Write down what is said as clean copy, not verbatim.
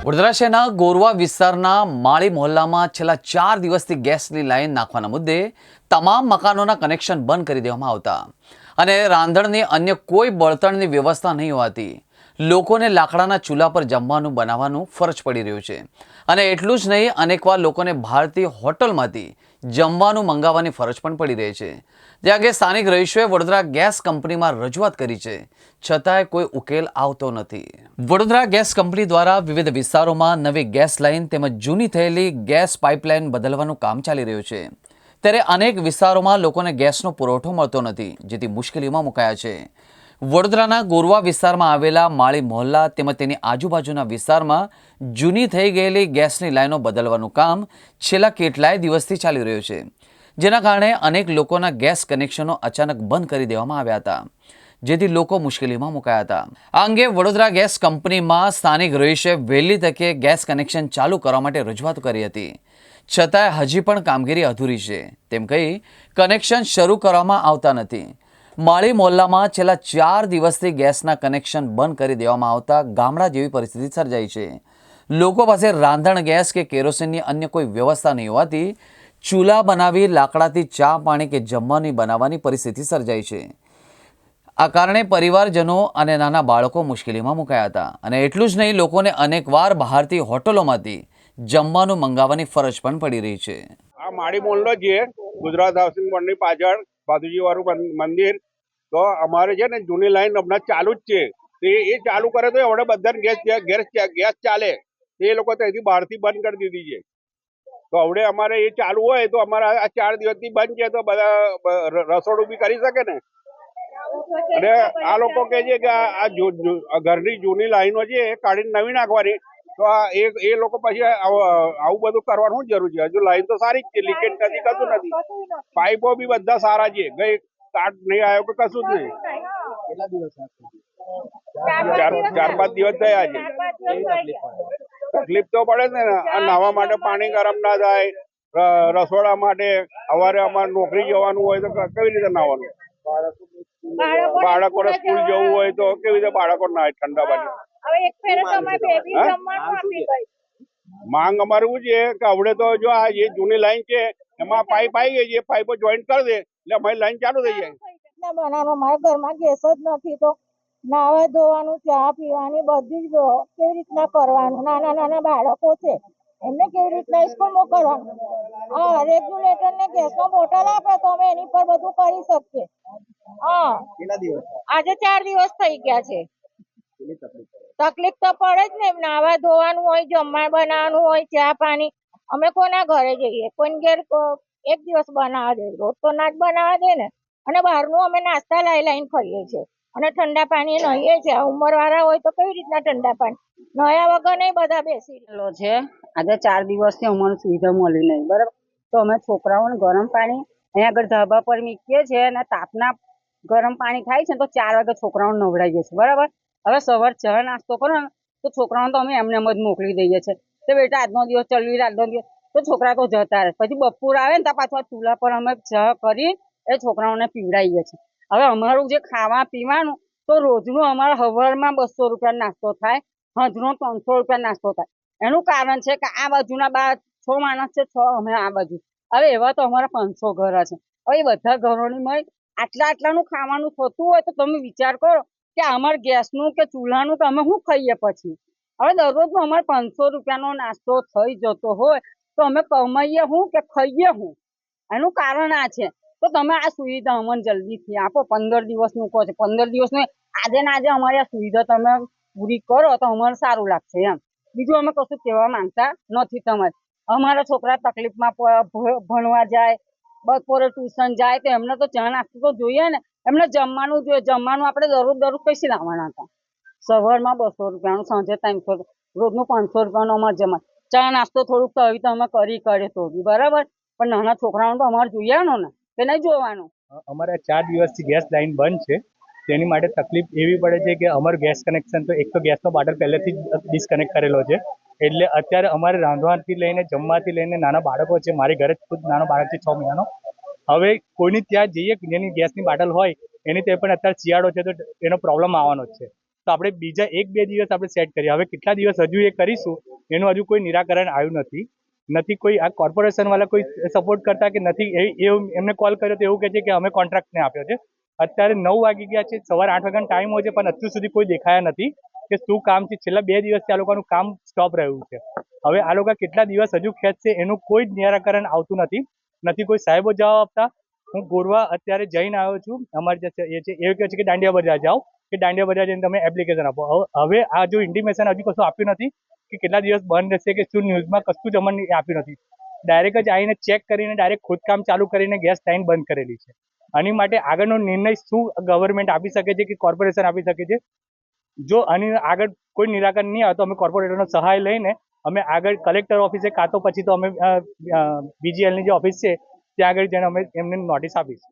વડોદરા શહેરના ગોરવા વિસ્તારના માળી મોહલ્લામાં છેલ્લા 4 દિવસથી ગેસની લાઈન નાખવાના મુદ્દે તમામ મકાનોના કનેક્શન બંધ કરી દેવામાં આવતા અને રાંધણની અન્ય કોઈ બળતણની વ્યવસ્થા નહીં હોવાથી લોકોને લાકડાના ચૂલા પર જમવાનું બનાવવાનું ફરજ પડી રહ્યું છે અને એટલું જ નહીં, અનેકવાર લોકોને ભારતીય હોટલમાંથી જમવાનું મંગાવવાની ફરજ પણ પડી રહી છે। જે અંગે સ્થાનિક રહીશોએ વડોદરા ગેસ કંપનીમાં રજૂઆત કરી છે, છતાંય કોઈ ઉકેલ આવતો નથી। વડોદરા ગેસ કંપની દ્વારા વિવિધ વિસ્તારોમાં નવી ગેસ લાઇન તેમજ જૂની થયેલી ગેસ પાઇપલાઇન બદલવાનું કામ ચાલી રહ્યું છે, ત્યારે અનેક વિસ્તારોમાં લોકોને ગેસનો પુરવઠો મળતો નથી, જેથી મુશ્કેલીમાં મુકાયા છે। વડોદરાના ગોરવા વિસ્તારમાં આવેલા માળી મોહલ્લા તેમજ તેની આજુબાજુના વિસ્તારમાં જૂની થઈ ગયેલી ગેસની લાઈનો બદલવાનું કામ છેલ્લા કેટલાય દિવસથી ચાલી રહ્યું છે, જેના કારણે અનેક લોકોના ગેસ કનેક્શનો અચાનક બંધ કરી દેવામાં આવ્યા હતા, જેથી લોકો મુશ્કેલીમાં મુકાયા હતા। આ અંગે વડોદરા ગેસ કંપનીમાં સ્થાનિક રહીશે વહેલી તકે ગેસ કનેક્શન ચાલુ કરવા માટે રજૂઆત કરી હતી, છતાંય હજી પણ કામગીરી અધૂરી છે તેમ કહી કનેક્શન શરૂ કરવામાં આવતા નથી। માળી મોહલ્લામાં છેલ્લા 4 દિવસથી ગેસના કનેક્શન બંધ કરી દેવામાં આવતા ગામડા જેવી પરિસ્થિતિ સર્જાઈ છે। લોકો પાસે રાંધણ ગેસ કે કેરોસીનની અન્ય કોઈ વ્યવસ્થા નહીં હોવાથી ચૂલા બનાવી લાકડાથી ચા પાણી કે જમવાની બનાવવાની પરિસ્થિતિ સર્જાઈ છે। આ કારણે પરિવારજનો અને નાના બાળકો મુશ્કેલીમાં મુકાયા હતા અને એટલું જ નહીં, લોકોને અનેકવાર બહારથી હોટલોમાંથી જમવાનું મંગાવવાની ફરજ પણ પડી રહી છે। આ માળી મોહલ્લો છે, ગુજરાત હાઉસિંગ બોર્ડની પાછળ બાજુજી વાળું મંદિર। તો અમારે છે ને જૂની લાઈન હમણાં ચાલુ જ છે, એ ચાલુ કરે તો હવે બધા ગેસ ચાલે, એ લોકો તો અહીંથી બહારથી બંધ કરી દીધી છે। તો હવે અમારે એ ચાલુ હોય તો અમારે આ 4 દિવસથી બંધ છે, તો બધા રસોડું બી કરી શકે ને। અને આ લોકો કહે છે કે આ ઘરની જૂની લાઈનો છે એ કાઢીને નવી નાખવાની, તો એ લોકો પછી આવું બધું કરવાનું જરૂર છે? હજુ લાઈન તો સારી જ છે, લીકેજ નથી, કશું નથી, પાઇપો બી બધા સારા છે, કઈ કાટ નહીં આવ્યો કે કશું જ નહીં। 4-5 દિવસ થયા છે। તકલીફ તો પડે ને, આ નાહવા માટે પાણી ગરમ ના થાય, રસોડા માટે સવારે અમારે નોકરી જવાનું હોય તો કેવી રીતે નાહવાનું, બાળકોને સ્કૂલ જવું હોય તો કેવી રીતે બાળકો નાહે ઠંડા પાણી। માંગ અમારે એવું છે કે હવે તો જો આ જે જૂની લાઈન છે એમાં પાઇપ આવી ગઈ છે, પાઇપો જોઈન્ટ કરી દે એટલે અમારી લાઈન ચાલુ થઈ જાય। બનાવવાનું મારા ઘરમાં ગેસ જ નથી, તો નાવા ધોવાનું, ચા પીવાની બધી જ કેવી રીતના કરવાનું? નાના નાના બાળકો છે, એમને કેવી રીતના સ્કૂલ મોકલવાનું? હા, રેગ્યુલેટર ને ગેસનો બોટલ આપે તો અમે એની પર બધું કરી શકીએ। હા, આજે 4 દિવસ થઈ ગયા છે। તકલીફ તો પડે જ ને, નાવા ધોવાનું હોય, જમવા બનાવવાનું હોય, ચા પાણી અમે કોના ઘરે જઈએ? કોઈ ઘેર એક દિવસ બનાવવા દે, રોજ તો ના જ બનાવવા દે ને। અને બહારનું અમે નાસ્તા લાવીને ખાઈએ છીએ અને ઠંડા પાણી નહીએ છીએ। ઉંમર વાળા હોય તો કેવી રીતના ઠંડા પાણી નયા વગર નહીં બધા બેસી રહેલો છે। આજે 4 દિવસથી અમને સુવિધા મળી નહીં, બરાબર? તો અમે છોકરાઓને ગરમ પાણી અહીંયા આગળ ધાબા પર મૂકીએ છીએ અને તાપના ગરમ પાણી થાય છે તો 4 વાગે છોકરાઓને નવડાવીએ છીએ, બરાબર? હવે સવાર ચા નાસ્તો કરો ને તો છોકરાઓને તો અમે એમને એમ જ મોકલી દઈએ છીએ કે બેટા આજનો દિવસ ચલવી, આજનો દિવસ, તો છોકરા તો જતા રહે। પછી બપોર આવે ને તો પાછું ચૂલા પર અમે ચા કરી એ છોકરાઓને પીવડાવીએ છીએ। હવે અમારું જે ખાવા પીવાનું તો રોજનું અમારા સવારમાં 200 રૂપિયા નાસ્તો થાય, સાંજનો 300 રૂપિયા નાસ્તો થાય। એનું કારણ છે કે આ બાજુના 6 માણસ છે, 6 અમે આ બાજુ, હવે એવા તો અમારા 500 ઘર છે। હવે એ બધા ઘરોની મય આટલાનું ખાવાનું થતું હોય તો તમે વિચાર કરો કે અમારે ગેસનું કે ચૂલાનું કે અમે શું ખાઈએ પછી? હવે દરરોજનો અમારે 500 રૂપિયાનો નાસ્તો થઈ જતો હોય તો અમે કમાઈએ શું કે ખાઈએ શું? એનું કારણ આ છે। તો તમે આ સુવિધા અમને જલ્દીથી આપો। 15 દિવસનું કહો છો, 15 દિવસનું આજે ને આજે અમારી આ સુવિધા તમે પૂરી કરો તો અમારે સારું લાગશે એમ। બીજું અમે કશું કહેવા માંગતા નથી તમારે। અમારા છોકરા તકલીફમાં ભણવા જાય, બપોરે ટ્યુશન જાય તો એમને તો ચા નાસ્તો તો જોઈએ ને, એમને જમવાનું જોઈએ। જમવાનું આપણે દરરોજ કઈથી લાવવાના હતા? સવારમાં 200 રૂપિયાનું, સાંજે 300, રોજનું 500 રૂપિયાનું અમારે જમવાનું। ચા નાસ્તો થોડુંક તો હવે તો અમે કરીએ તો બી બરાબર, પણ નાના છોકરાઓને તો અમારે જોઈવાનું ને, કે નહીં જોવાનું? અમારે 4 દિવસથી ગેસ લાઈન બંધ છે, તેની માટે તકલીફ એવી પડે છે કે અમારું ગેસ કનેક્શન તો એક તો ગેસનો બાટલ પહેલેથી જ ડિસ્કનેક્ટ કરેલો છે, એટલે અત્યારે અમારે રાંધવાથી લઈને જમવાથી લઈને નાના બાળકો છે, મારી ઘરે ખુદ નાનો બાળક છે 6 મહિનાનો। હવે કોઈની ત્યાં જઈએ જેની ગેસની બાટલ હોય એની તે પણ અત્યારે શિયાળો છે તો એનો પ્રોબ્લેમ આવવાનો જ છે। તો આપણે બીજા 1-2 દિવસ આપણે સેટ કરીએ. હવે કેટલા દિવસ હજુ એ કરીશું એનું હજુ કોઈ નિરાકરણ આવ્યું નથી કોઈ આ કોર્પોરેશન વાળા કોઈ સપોર્ટ કરતા કે નથી. એવું એમને કોલ કર્યો તો એવું કહે છે કે અમે કોન્ટ્રાક્ટને આપ્યો છે. અત્યારે 9 વાગી ગયા છે, સવારે 8 વાગ્યાનો ટાઈમ હોય છે, પણ હજુ સુધી કોઈ દેખાયા નથી કે શું કામ છે. છેલ્લા 2 દિવસથી આ લોકોનું કામ સ્ટોપ રહ્યું છે. હવે આ લોકો કેટલા દિવસ હજુ ખેંચશે એનું કોઈ જ નિરાકરણ આવતું નથી કોઈ સાહેબો જવાબ આપતા. હું ગોરવા અત્યારે જઈને આવ્યો છું. અમારે જે એ છે એ કહે છે કે દાંડિયા બજાર જાઓ, કે દાંડિયા બજાર જઈને તમે એપ્લિકેશન આપો. હવે આ જો ઇન્ટિમેશન હજુ કશું આપ્યું નથી કે કેટલા દિવસ બંધ રહેશે કે શું, ન્યૂઝમાં કશું જ અમને આપ્યું નથી. ડાયરેક્ટ જ આવીને ચેક કરીને ડાયરેક્ટ ખોદકામ ચાલુ કરીને ગેસ લાઈન બંધ કરેલી છે. આની માટે આગળનો નિર્ણય શું ગવર્મેન્ટ આપી શકે છે કે કોર્પોરેશન આપી શકે છે? જો આની આગળ કોઈ નિરાકરણ નહીં આવે તો અમે કોર્પોરેટરનો સહાય લઈને અમે આગળ કલેક્ટર ઓફિસે કાં તો પછી તો અમે BGL ની જે ઓફિસ છે ત્યાં આગળ જઈને અમે એમને નોટિસ આપીશું.